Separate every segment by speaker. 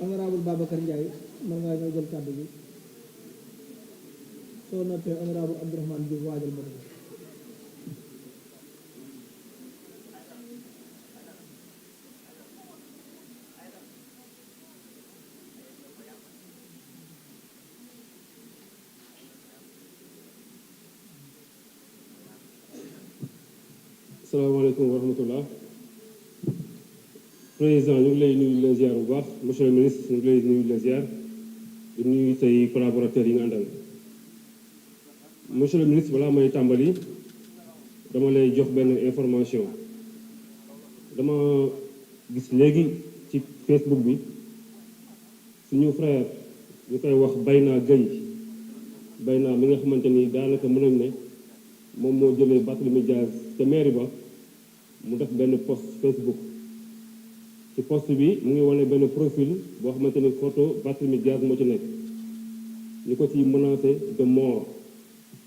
Speaker 1: honorable Babacar Ndiaye mën ngaa ñëw jël kàddu gi soo noppee honorable Abdourahmane Diouf waajal ma dugg.
Speaker 2: Asalaamaaleykum wa rahmatullah. Président ñu ngi lay nuyu la ziar bu baax monsieur le ministre ñu ngi lay nuyu la ziar di nuyu say collaborateurs yi nga àndal. Monsieur le ministre balaa may tàmbali dama lay jox benn information dama gis léegi ci Facebook bi suñu frère ñu koy wax Bayna Gueye Bayna mi nga xamante ni daanaka mën nañ ne moom moo jëlee Barthélémy Dias te mairie ba mu def benn post Facebook ci post bi mu ngi wane benn profil boo xamante ni photo Barthélémy Dias moo ci nekk ñu ko ci menacé de mort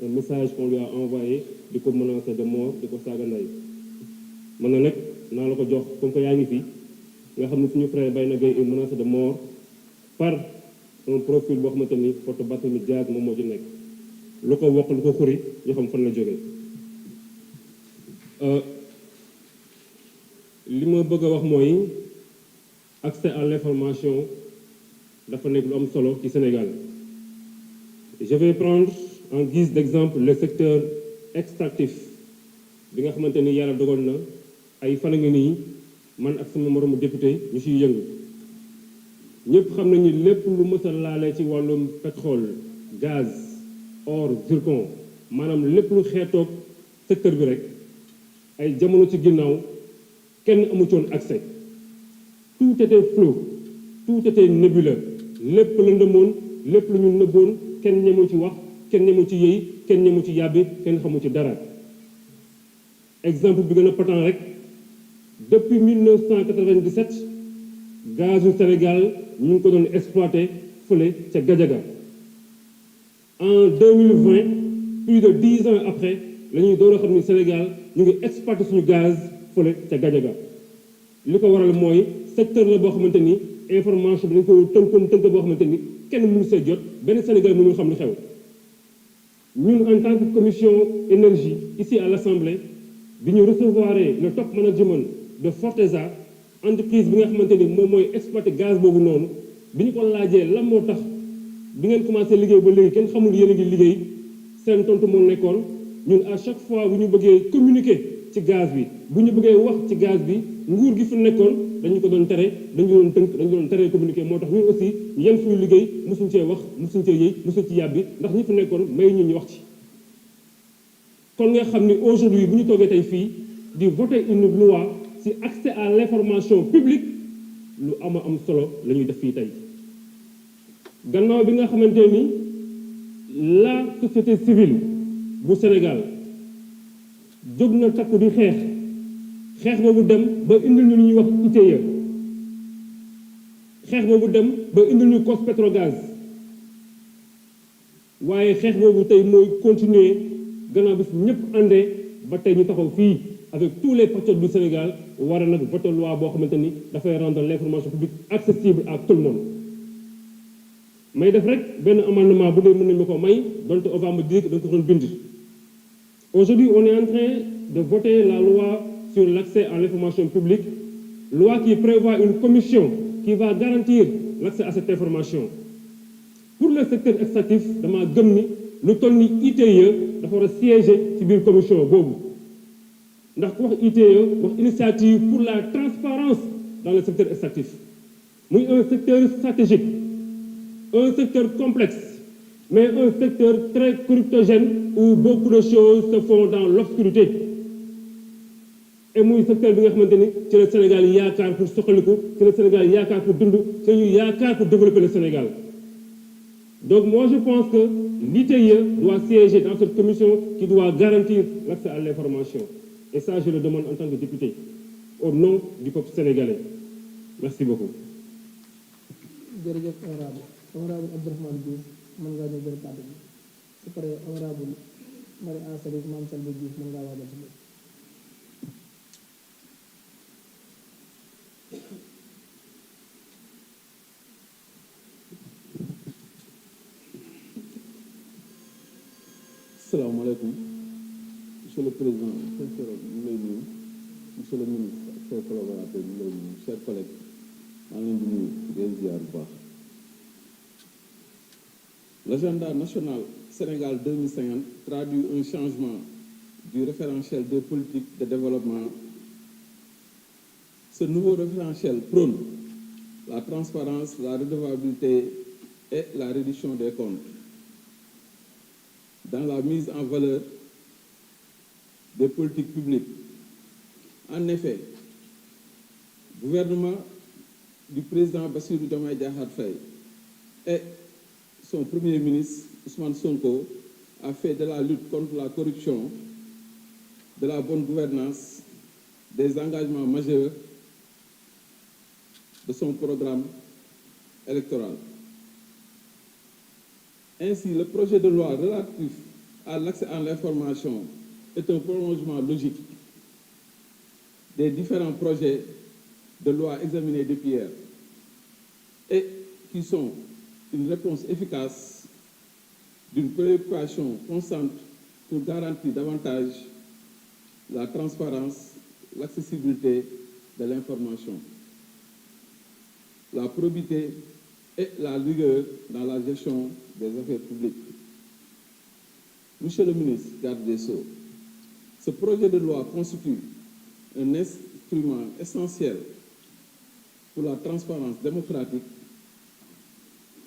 Speaker 2: un message qu'on lui a envoyé di ko menacé de mort di ko saaga ndey mën na nag naa la ko jox comme que yaa ngi fi nga xam ne suñu frère Bayna Gueye est menacé de mort par un profil boo xamante ni photo Barthélémy Dias moom moo ci nekk lu ko wokk lu ko xuri ñu xam fan la jógee li ma bëgg a wax mooy accès à l'information dafa nekk lu am solo ci Sénégal. Je vais prendre en guise d'exemple le secteur extractif bi nga xamante ni yàlla dogal na ay fan a ngi nii man ak sama moromu député ñu ciy yëngu ñëpp xam nañu lépp lu mës a laale ci wàllum pétrole gaz or zircon maanaam lépp lu xeetoog secteur bi rek ay jamono ci ginnaaw kenn amu ci woon accès tout était flou tout était nébuleux lépp la ndëmoon lépp lu ñu nëbboon kenn ñemu ci wax kenn ñemu ci yëy kenn ñemu ci yàbbi kenn xamu ci dara exemple bi gën a patent rek depuis 1997 gazu Sénégal ñu ngi ko doon exploité fële ca Gadiaga en 2020 plus de 10 ans après la ñuy door a xam ni Sénégal ñu ngi exploité suñu gaz fële ca Gadiaga li ko waral mooy secteur la boo xamante ni information bi dañ ko tënk boo xamante ni kenn mënu see jot benn Sénégal mënul xam lu xew ñun en tant que commission énergie ici à l'Assemblée bi ñu recevoir le top management de Forteza entreprise bi nga xamante ni moom mooy exploité gaz boobu noonu bi ñu ko laajee lan moo tax bi ngeen commencé liggéey ba léegi kenn xamul yéen a ngi liggéey seen tontu moo nekkoon ñun à chaque fois bu ñu bëggee communiquer ci gaz bi bu ñu bëggee wax ci gaz bi nguur gi fi nekkoon dañu ko doon tere dañu doon tënk dañu doon tere communiquer moo tax ñun aussi ñu yem suñu liggéey mosuñ cee wax mosuñ cee yëy mosuñ ci yàbbi ndax ñi fi nekkoon may ñu wax ci kon nga xam ni aujourd'hui bu ñu toogee tey fii di voter une loi ci accès à l'information publique lu ama am solo la ñuy def fii tey gannaaw bi nga xamante ni la société civile bu Sénégal jóg na takku di xeex boobu dem ba indil ñu lu ñuy wax ITIE xeex boobu dem ba indil ñu COS Petrogaz waaye xeex boobu tey mooy continuer gannaaw bis ñëpp àndee ba tey ñu taxaw fii avec tous les patriotes du Sénégal war a nag voter loi boo xamante ni dafay rendre l'information publique accessible à tout le monde may def rek benn amendement bu dee mën nañu ko may donte on va me dire que dañ ko doon bind. Aujourd'hui on est en train de voter la loi sur l'accès à l'information publique, loi qui prévoit une commission qui va garantir l'accès à cette information. Pour le secteur extractif dama gëm ni lu toll ni ITIE dafa war a siéger ci biir commission boobu ndax ku wax ITIE wax initiative pour la transparence dans le secteur extractif muy un secteur stratégique un secteur complexe mais un secteur très corruptogène où beaucoup de choses se font dans l'obscurité et muy secteur bi nga xamante ni ci le Sénégal yaakaar pour soxaliku ci le Sénégal yaakaar pour dund ci ñu yaakaar pour développer le Sénégal. Donc moi je pense que l'ITIE doit siéger dans cette commission qui doit garantir l'accès à l'information. Et ça je le demande en tant que député au nom du peuple sénégalais. Merci beaucoup.
Speaker 1: jërëjëf honorable Abdourahmane Diouf mën ngaa ñëw jël kàddu bi su paree honorable Marie Ansali Mame Selbe Diouf mën ngaa waajal si
Speaker 3: asalaamaaleykum monsieur le président ñu lay nuyu monsieur le ministre ak chers collaborateurs ñu lay nuyu chers collègues maa ngi leen di nuyu di leen ziar bu baax. L'agenda national Sénégal 2050 traduit un changement du référentiel des politiques de développement. Ce nouveau référentiel prône la transparence, la redevabilité et la reddition des comptes dans la mise en valeur des politiques publiques. En effet, le gouvernement du président Bassirou Diomaye Diakhar Faye et son premier ministre Ousmane Sonko a fait de la lutte contre la corruption, de la bonne gouvernance, des engagements majeurs de son programme électoral. Ainsi, le projet de loi relatif à l'accès à l'information est un prolongement logique des différents projets de loi examinés depuis hier et qui sont une réponse efficace d'une préoccupation constante pour garantir davantage la transparence, l'accessibilité de l'information, la probité et la rigueur dans la gestion des affaires publiques. Monsieur le ministre garde des Sceaux, ce projet de loi constitue un instrument essentiel pour la transparence démocratique.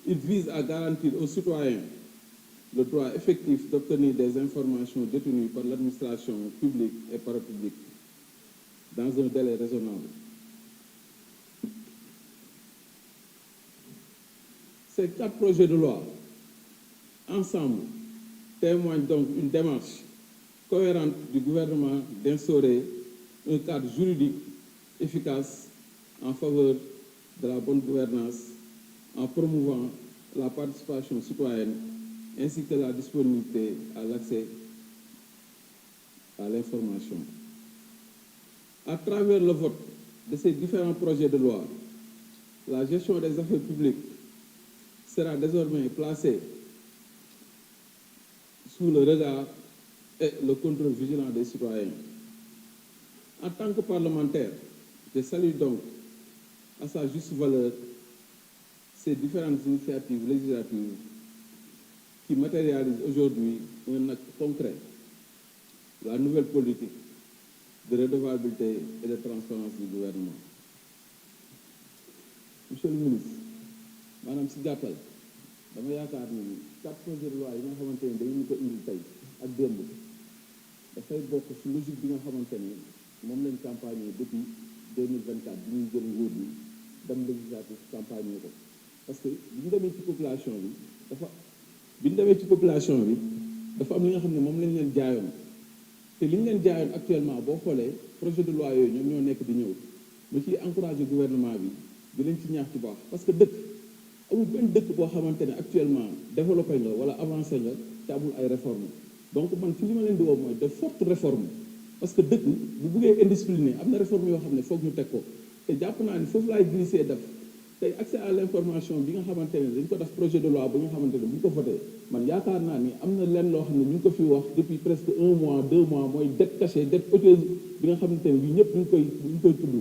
Speaker 3: Il vise à garantir aux citoyens le droit effectif d'obtenir des informations détenues par l'administration publique et parapublique dans un délai raisonnable. Ces 4 projets de loi, ensemble, témoignent donc une démarche cohérente du gouvernement d'instaurer un cadre juridique efficace en faveur de la bonne gouvernance, en promouvant la participation citoyenne ainsi que la disponibilité à l'accès à l'information. À travers le vote de ces différents projets de loi, la gestion des affaires publiques sera désormais placée sous le regard et le contrôle vigilant des citoyens. En tant que parlementaire, je salue donc à sa juste valeur ces différentes initiatives législatives qui matérialisent aujourd'hui un acte concret, la nouvelle politique de redevabilité et de transparence du gouvernement. Monsieur le ministre, maanaam si gàttal dama yaakaar ni 4 projets de loi yi nga xamante ni dañu ko indi tey ak démb dafay bokk ci logique bi nga xamante ni moom lañ campagne depuis 2024 bi ñuy jël nguur bi dem législative campagne ko parce que bi ñu demee ci population bi dafa am li nga xam ne moom lañ leen jaayoon te li ñu leen jaayoon actuellement boo xoolee projet de loi yooyu ñoom ñoo nekk di ñëw ma ciy encouragé gouvernement bi di leen ci ñaax ci baax parce que dëkk amul benn dëkk boo xamante ne actuellement développé nga wala avancé nga te amul ay réformes donc man ci li ma leen di woo mooy de fortes réformes parce que dëkk bu buggee indiscipliné am na réforme yoo xam ne foog ñu teg ko te jàpp naa ni foofu laay glissé def tey accès à l'information bi nga xamante ne dañ ko def projet de loi bu nga xamante ne bu ñu ko voté man yaakaar naa ni am na leen loo xam ne ñu ngi ko fi wax depuis presque 1 mois 2 mois mooy dette cachée dette odieuse bi nga xamante ne bii ñëpp ñu ngi koy tudd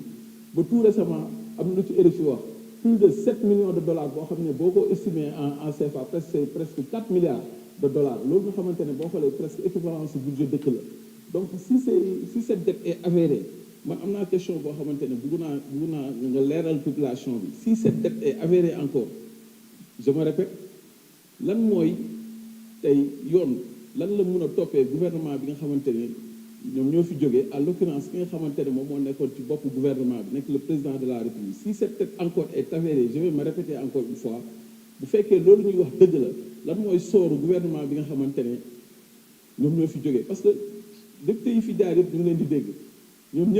Speaker 3: ba tout récemment am na lu ci RFI wax plus de 7 millions de dollars boo xam ne boo ko estimé en CFA presque 4 milliards de dollars loolu nga xamante ne boo xoolee presque équivalence budget dëkk la donc si cette dette est avérée man am naa question boo xamante ne bëgg naa nga leeral population bi si cette dette est avérée encore je me répète lan mooy tey yoon lan la mun a toppee gouvernement bi nga xamante ne ñoom ñoo fi jógee à l'occurrence ki nga xamante ne moom moo nekkoon ci bopp gouvernement bi nekk le président de la République si cette dette encore est avérée je vais me répéter encore une fois bu fekkee loolu ñuy wax dëgg la lan mooy sooru gouvernement bi nga xamante ne ñoom ñoo fi jógee parce que député yi fi jaar yëpp ñu ngi leen di dégg ñoom ñëpp